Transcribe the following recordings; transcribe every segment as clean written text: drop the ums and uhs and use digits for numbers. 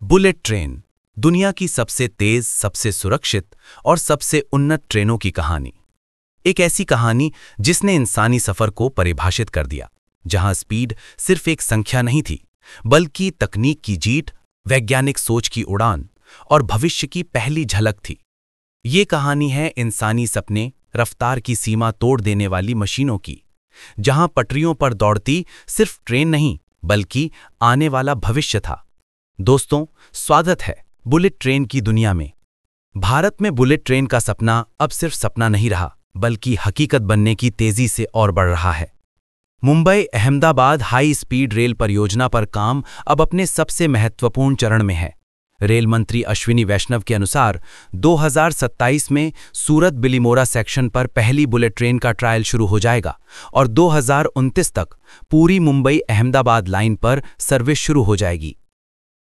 Bullet train दुनिया की सबसे तेज, सबसे सुरक्षित और सबसे उन्नत ट्रेनों की कहानी। एक ऐसी कहानी जिसने इंसानी सफर को परिभाषित कर दिया, जहां स्पीड सिर्फ एक संख्या नहीं थी, बल्कि तकनीक की जीत, वैज्ञानिक सोच की उड़ान और भविष्य की पहली झलक थी। ये कहानी है इंसानी सपने, रफ्तार की सीमा तोड़ देने वाली मशीनों की, जहां पटरियों पर दौड़ती सिर्फ ट्रेन नहीं, बल्कि आने वाला भविष्य था। दोस्तों, स्वागत है बुलेट ट्रेन की दुनिया में। भारत में बुलेट ट्रेन का सपना अब सिर्फ सपना नहीं रहा, बल्कि हकीकत बनने की तेजी से और बढ़ रहा है। Mumbai Ahmedabad high speed rail परियोजना पर काम अब अपने सबसे महत्वपूर्ण चरण में है। रेल मंत्री अश्विनी वैष्णव के अनुसार 2027 में सूरत बिलीमोरा सेक्शन पर पहली बुलेट ट्रेन का ट्रायल शुरू हो जाएगा और 2029 तक पूरी मुंबई अहमदाबाद लाइन पर सर्विस शुरू हो जाएगी।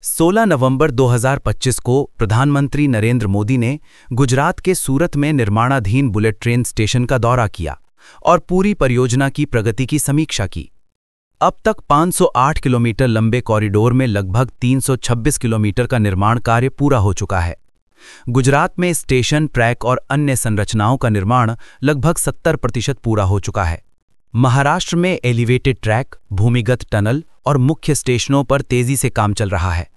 16 नवंबर 2025 को प्रधानमंत्री नरेंद्र मोदी ने गुजरात के सूरत में निर्माणाधीन बुलेट ट्रेन स्टेशन का दौरा किया और पूरी परियोजना की प्रगति की समीक्षा की। अब तक 508 किलोमीटर लंबे कॉरिडोर में लगभग 326 किलोमीटर का निर्माण कार्य पूरा हो चुका है। गुजरात में स्टेशन, ट्रैक और अन्य संरचनाओं का निर्माण लगभग 70% पूरा हो चुका है। महाराष्ट्र में एलिवेटेड ट्रैक, भूमिगत टनल और मुख्य स्टेशनों पर तेजी से काम चल रहा है।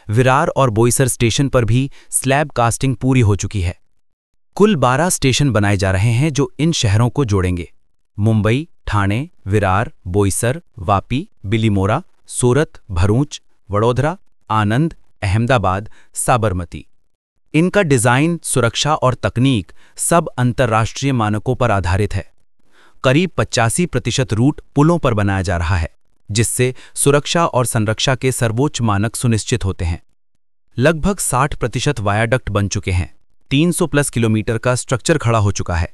विरार और बोईसर स्टेशन पर भी स्लैब कास्टिंग पूरी हो चुकी है। कुल 12 स्टेशन बनाए जा रहे हैं जो इन शहरों को जोड़ेंगे: मुंबई, ठाणे, विरार, बोईसर, वापी, बिलीमोरा, सूरत, भरूच, वडोदरा, आनंद, अहमदाबाद, साबरमती। इनका डिजाइन, सुरक्षा और तकनीक सब अंतर्राष्ट्रीय मानकों पर आधारित है। करीब 85% रूट पुलों पर बनाया जा रहा है, जिससे सुरक्षा और संरक्षा के सर्वोच्च मानक सुनिश्चित होते हैं। लगभग 60% वायाडक्ट बन चुके हैं। 300+ किलोमीटर का स्ट्रक्चर खड़ा हो चुका है।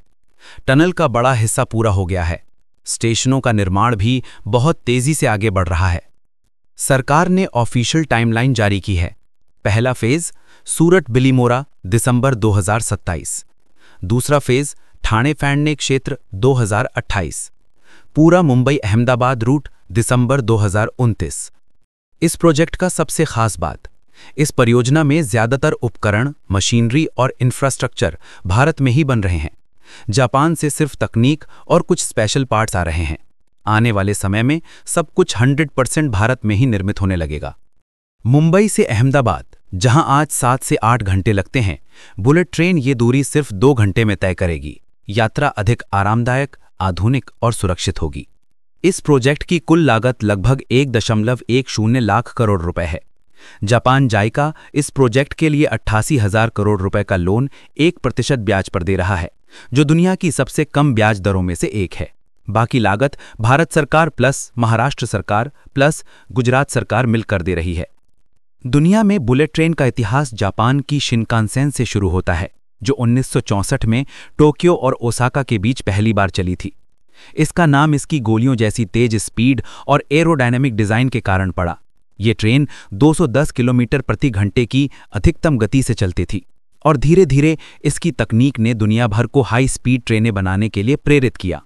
टनल का बड़ा हिस्सा पूरा हो गया है। स्टेशनों का निर्माण भी बहुत तेजी से आगे बढ़ रहा है। सरकार ने ऑफिशियल टाइमलाइन जारी की है। पहला फेज सूरत बिलीमोरा दिसंबर 2027, दूसरा फेज ठाणे फैंडने क्षेत्र 2028, पूरा मुंबई अहमदाबाद रूट दिसंबर 2029। इस प्रोजेक्ट का सबसे खास बात, इस परियोजना में ज्यादातर उपकरण, मशीनरी और इंफ्रास्ट्रक्चर भारत में ही बन रहे हैं। जापान से सिर्फ तकनीक और कुछ स्पेशल पार्ट्स आ रहे हैं। आने वाले समय में सब कुछ 100% भारत में ही निर्मित होने लगेगा। मुंबई से अहमदाबाद, जहां आज 7 से 8 घंटे लगते हैं, बुलेट ट्रेन ये दूरी सिर्फ 2 घंटे में तय करेगी। यात्रा अधिक आरामदायक, आधुनिक और सुरक्षित होगी। इस प्रोजेक्ट की कुल लागत लगभग 1.10 लाख करोड़ रुपए है। जापान जाइका इस प्रोजेक्ट के लिए 88,000 करोड़ रुपए का लोन 1% ब्याज पर दे रहा है, जो दुनिया की सबसे कम ब्याज दरों में से एक है। बाकी लागत भारत सरकार प्लस महाराष्ट्र सरकार प्लस गुजरात सरकार मिलकर दे रही है। दुनिया में बुलेट ट्रेन का इतिहास जापान की शिनकानसेन से शुरू होता है, जो 1964 में टोक्यो और ओसाका के बीच पहली बार चली थी। इसका नाम इसकी गोलियों जैसी तेज स्पीड और एरोडायनेमिक डिजाइन के कारण पड़ा। ये ट्रेन 210 किलोमीटर प्रति घंटे की अधिकतम गति से चलती थी और धीरे धीरे इसकी तकनीक ने दुनिया भर को हाई स्पीड ट्रेनें बनाने के लिए प्रेरित किया।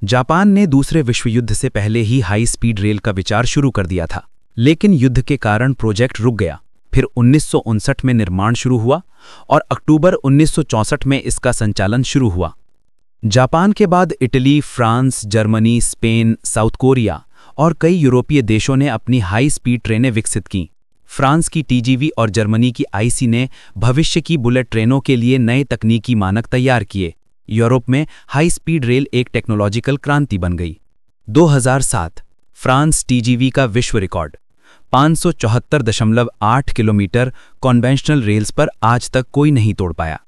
जापान ने दूसरे विश्व युद्ध से पहले ही हाई स्पीड रेल का विचार शुरू कर दिया था, लेकिन युद्ध के कारण प्रोजेक्ट रुक गया। फिर 1959 में निर्माण शुरू हुआ और अक्टूबर 1964 में इसका संचालन शुरू हुआ। जापान के बाद Italy, France, Germany, Spain, south Korea और कई यूरोपीय देशों ने अपनी हाई स्पीड ट्रेनें विकसित की। फ्रांस की टीजीवी और जर्मनी की आईसी ने भविष्य की बुलेट ट्रेनों के लिए नए तकनीकी मानक तैयार किए। यूरोप में हाई स्पीड रेल एक टेक्नोलॉजिकल क्रांति बन गई। 2007 फ्रांस टीजीवी का विश्व रिकॉर्ड 574.8 किलोमीटर कॉन्वेंशनल रेल्स पर आज तक कोई नहीं तोड़ पाया।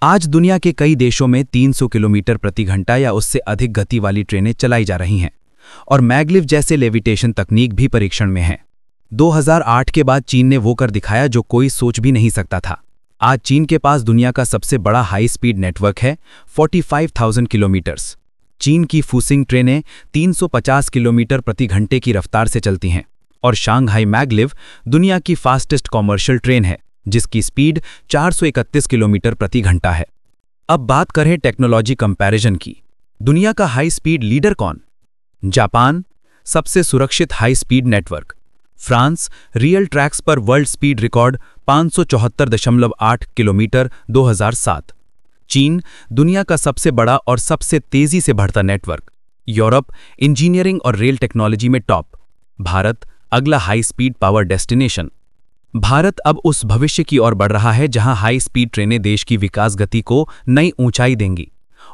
आज दुनिया के कई देशों में 300 किलोमीटर प्रति घंटा या उससे अधिक गति वाली ट्रेनें चलाई जा रही हैं और मैग्लिव जैसे लेविटेशन तकनीक भी परीक्षण में है। 2008 के बाद चीन ने वो कर दिखाया जो कोई सोच भी नहीं सकता था। आज चीन के पास दुनिया का सबसे बड़ा हाई स्पीड नेटवर्क है, 45,000 किलोमीटर्स। चीन की फूसिंग ट्रेनें 350 किलोमीटर प्रति घंटे की रफ्तार से चलती हैं और शांघाई मैग्लिव दुनिया की फास्टेस्ट कॉमर्शियल ट्रेन है, जिसकी स्पीड 431 किलोमीटर प्रति घंटा है। अब बात करें टेक्नोलॉजी कंपैरिजन की। दुनिया का हाई स्पीड लीडर कौन? जापान, सबसे सुरक्षित high speed network, France real tracks पर वर्ल्ड स्पीड रिकॉर्ड 574.8 किलोमीटर 2007। चीन दुनिया का सबसे बड़ा और सबसे तेजी से बढ़ता नेटवर्क। यूरोप इंजीनियरिंग और रेल टेक्नोलॉजी में टॉप। भारत अगला high speed power destination. Bharat अब उस भविष्य की ओर बढ़ रहा है जहां हाई स्पीड ट्रेनें देश की विकास गति को नई ऊंचाई देंगी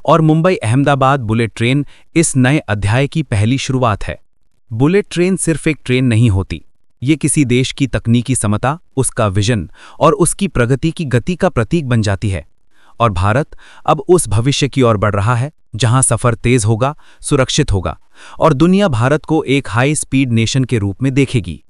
और मुंबई अहमदाबाद बुलेट ट्रेन इस नए अध्याय की पहली शुरुआत है। बुलेट ट्रेन सिर्फ एक ट्रेन नहीं होती, ये किसी देश की तकनीकी समता, उसका विजन और उसकी प्रगति की गति का प्रतीक बन जाती है। और भारत अब उस भविष्य की ओर बढ़ रहा है जहां सफर तेज होगा, सुरक्षित होगा और दुनिया भारत को एक हाई स्पीड नेशन के रूप में देखेगी।